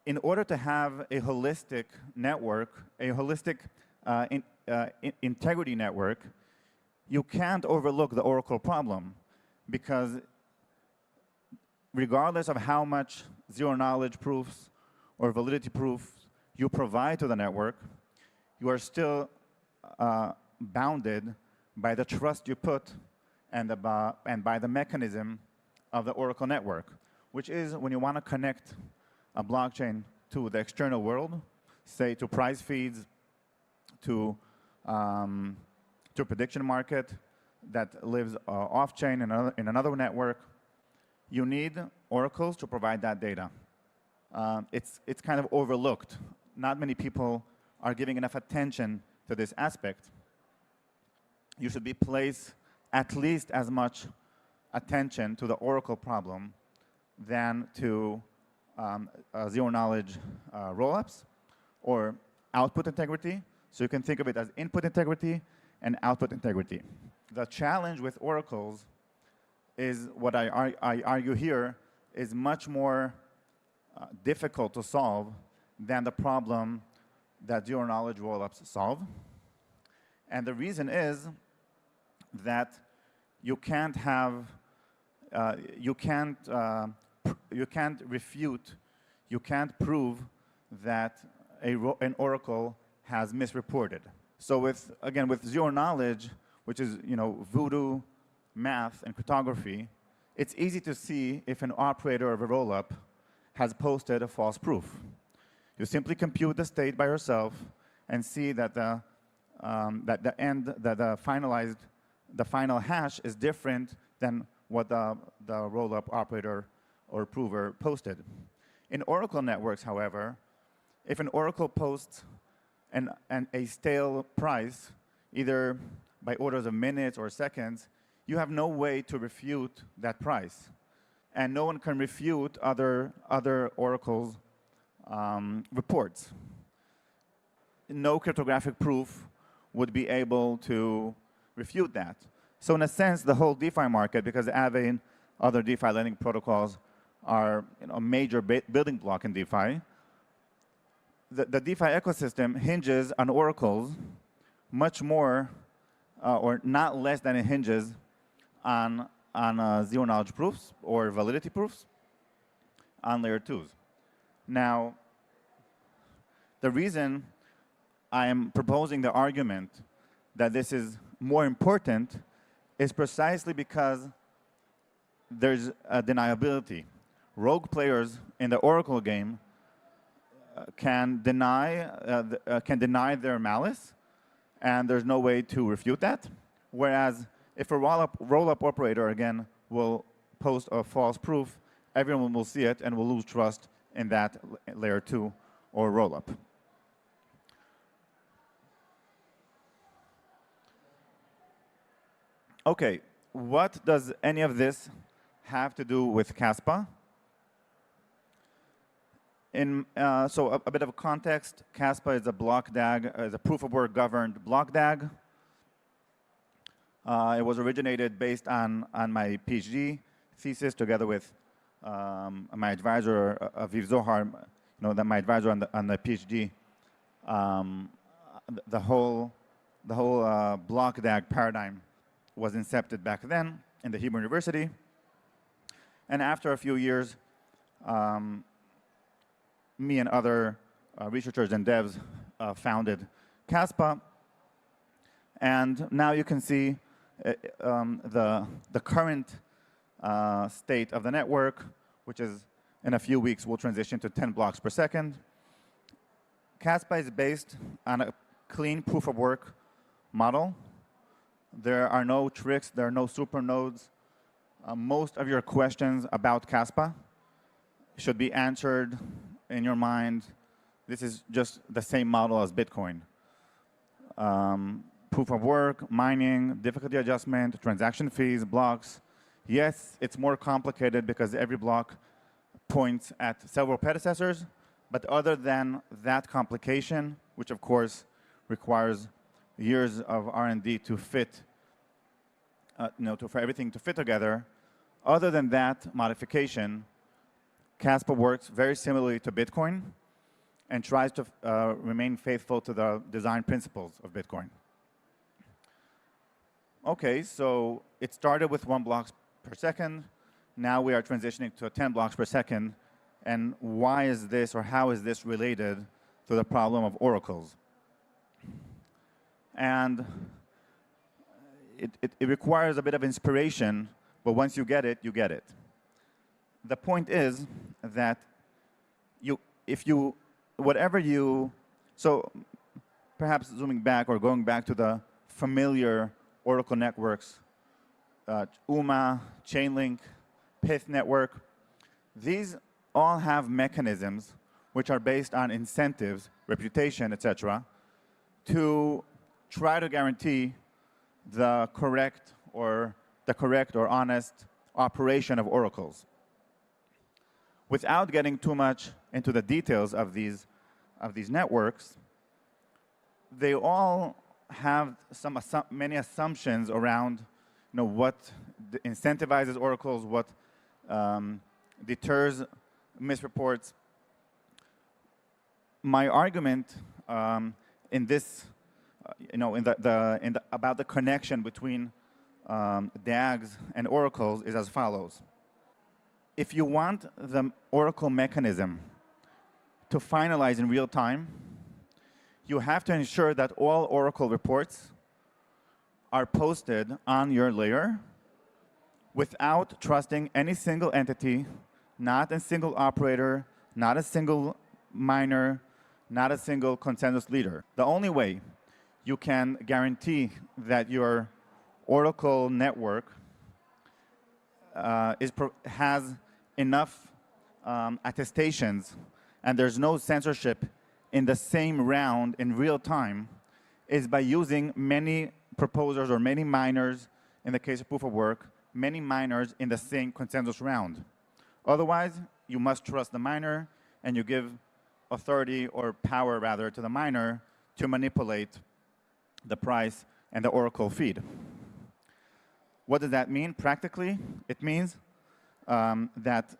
in order to have a holistic network, a holistic integrity network, you can't overlook the Oracle problem, because regardless of how much zero-knowledge proofs or validity proofs you provide to the network, you are still bounded by the trust you put and by the mechanism of the Oracle network, which is when you want to connect a blockchain to the external world, say to price feeds, to prediction market that lives off-chain in another network, you need oracles to provide that data. It's kind of overlooked. Not many people are giving enough attention to this aspect. You should be placed at least as much attention to the Oracle problem than to zero-knowledge rollups or output integrity. So you can think of it as input integrity and output integrity. The challenge with oracles is what I argue here is much more difficult to solve than the problem that zero-knowledge rollups solve. And the reason is that you can't have, you can't refute, you can't prove that an oracle has misreported. So again, with zero-knowledge, which is voodoo, math, and cryptography, it's easy to see if an operator of a rollup has posted a false proof. You simply compute the state by yourself and see that the final hash is different than what the rollup operator or prover posted. In Oracle networks, however, if an oracle posts a stale price, either by orders of minutes or seconds, you have no way to refute that price. And no one can refute other oracles' reports. No cryptographic proof would be able to refute that. So in a sense, the whole DeFi market, because Aave and other DeFi lending protocols are a major building block in DeFi, the DeFi ecosystem hinges on oracles much more, or not less than it hinges on zero-knowledge proofs or validity proofs on layer 2s. Now, the reason I am proposing the argument that this is more important is precisely because there's a deniability. Rogue players in the Oracle game can deny their malice, and there's no way to refute that. Whereas if a roll-up operator, again, will post a false proof, everyone will see it and will lose trust in that layer 2 or roll-up. OK, what does any of this have to do with Caspa? So a bit of context, Caspa is a block DAG, is a proof-of-work governed block DAG. It was originated based on my PhD thesis together with my advisor, Aviv Zohar, my advisor on the PhD. The whole block DAG paradigm was incepted back then in the Hebrew University. And after a few years, me and other researchers and devs founded Caspa. And now you can see the current state of the network, which is in a few weeks will transition to 10 blocks per second. Caspa is based on a clean proof-of-work model. There are no tricks. There are no supernodes. Most of your questions about Caspa should be answered in your mind. This is just the same model as Bitcoin. Proof of work, mining, difficulty adjustment, transaction fees, blocks. Yes, it's more complicated because every block points at several predecessors. But other than that complication, which of course requires years of R&D to fit, for everything to fit together, other than that modification, Caspa works very similarly to Bitcoin and tries to remain faithful to the design principles of Bitcoin. Okay, so it started with 1 block per second. Now we are transitioning to 10 blocks per second. And why is this, or how is this related to the problem of oracles? And it requires a bit of inspiration, but once you get it, you get it. The point is that so perhaps zooming back or going back to the familiar Oracle networks, UMA, Chainlink, Pith network, these all have mechanisms which are based on incentives, reputation, etc., to try to guarantee the correct or honest operation of oracles. Without getting too much into the details of these networks, they all have many assumptions around what incentivizes oracles, what deters misreports. My argument in this, about the connection between DAGs and oracles is as follows. If you want the oracle mechanism to finalize in real time, you have to ensure that all oracle reports are posted on your layer without trusting any single entity, not a single operator, not a single miner, not a single consensus leader. The only way you can guarantee that your oracle network has enough attestations and there's no censorship in the same round in real time is by using many proposers or many miners, in the case of proof of work, many miners in the same consensus round. Otherwise, you must trust the miner and you give authority or power, rather, to the miner to manipulate the price and the oracle feed. What does that mean practically? It means that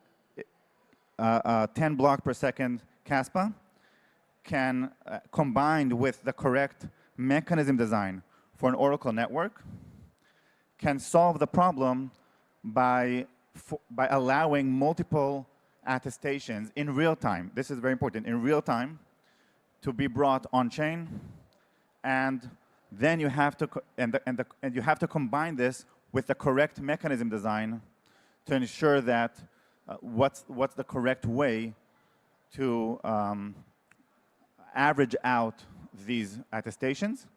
10 block per second Caspa can, combined with the correct mechanism design for an oracle network, can solve the problem by allowing multiple attestations in real time. This is very important, in real time, to be brought on chain, and then you have to you have to combine this with the correct mechanism design to ensure that what's the correct way to average out these attestations